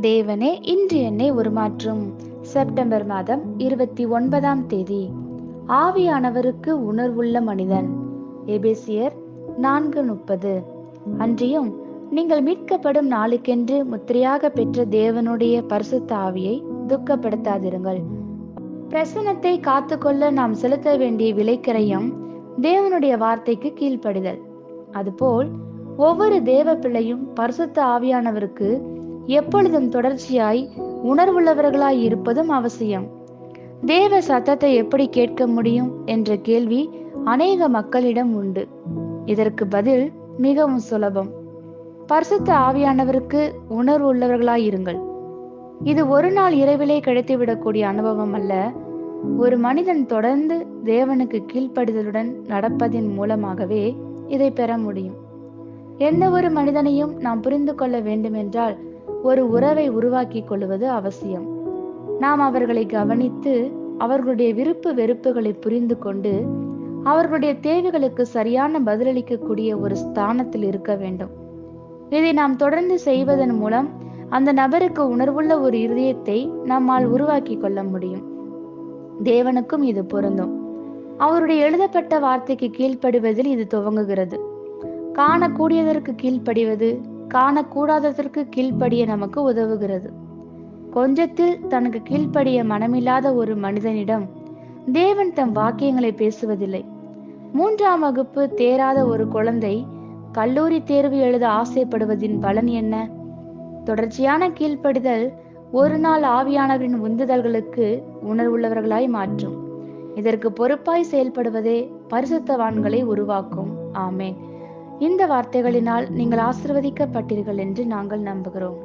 தேவனே இன்று என்னை உருமாற்றும். செப்டம்பர் மாதம் 29ஆம் தேதி. ஆவியானவருக்கு உணர்வுள்ள மனிதன். எபேசியர் 4:30. அன்றியும் நீங்கள் மீட்கப்படும் நாளுக்கென்று முத்திரையாக பெற்ற தேவனுடைய பரிசுத்த ஆவியை துக்கப்படுத்தாதிருங்கள். பிரசனத்தை காத்துக்கொள்ள நாம் செலுத்த வேண்டிய விலைக்கிரயம் தேவனுடைய வார்த்தைக்கு கீழ்ப்படிதல். அதுபோல் ஒவ்வொரு தேவ பிள்ளையும் பரிசுத்த ஆவியானவருக்கு எப்பொழுதும் தொடர்ச்சியாய் உணர்வுள்ளவர்களாய் இருப்பதும் அவசியம். தேவ சத்தத்தை எப்படி கேட்க முடியும் என்ற கேள்வி அநேக மக்களிடம் உண்டு. இதற்கு பதில் மிகவும் சுலபம். பரிசுத்த ஆவியானவருக்கு உணர்வு உள்ளவர்களாய் இருங்கள். இது ஒரு நாள் இரவிலே கிடைத்துவிடக்கூடிய அனுபவம் அல்ல. ஒரு மனிதன் தொடர்ந்து தேவனுக்கு கீழ்ப்படிதலுடன் நடப்பதின் மூலமாகவே இதை பெற முடியும். எந்த ஒரு மனிதனையும் நாம் புரிந்து கொள்ள வேண்டுமென்றால் ஒரு உறவை உருவாக்கி கொள்வது அவசியம். நாம் அவர்களை கவனித்து அவர்களுடைய விருப்பு வெறுப்புகளை புரிந்து கொண்டு அவர்களுடைய தேவைகளுக்கு சரியான பதிலளிக்கக்கூடிய ஒரு ஸ்தானத்தில் இருக்க வேண்டும். இதை நாம் தொடர்ந்து செய்வதன் மூலம் அந்த நபருக்கு உணர்வுள்ள ஒரு இருதயத்தை நம்மால் உருவாக்கி கொள்ள முடியும். தேவனுக்கும் இது பொருந்தும். அவருடைய எழுதப்பட்ட வார்த்தைக்கு கீழ்ப்படிவதில் இது துவங்குகிறது. காணக்கூடியதற்கு கீழ்ப்படிவது காணக்கூடாததற்கு கீழ்ப்படிய நமக்கு உதவுகிறது. கொஞ்சத்தில் தனக்கு கீழ்ப்படிய மனமில்லாத ஒரு மனிதனிடம் தேவன் தம் வாக்கியங்களை பேசுவதில்லை. 3ஆம் வகுப்பு தேராத ஒரு குழந்தை கல்லூரி தேர்வு எழுத ஆசைப்படுவதின் பலன் என்ன? தொடர்ச்சியான கீழ்ப்படிதல் ஒரு நாள் ஆவியானவரின் உந்துதல்களுக்கு உணர்வுள்ளவர்களாய் மாற்றும். இதற்கு பொறுப்பாய் செயல்படுவதே பரிசுத்தவான்களை உருவாக்கும். ஆமேன். இந்த வார்த்தைகளினால் நீங்கள் ஆசீர்வதிக்கப்பட்டீர்கள் என்று நாங்கள் நம்புகிறோம்.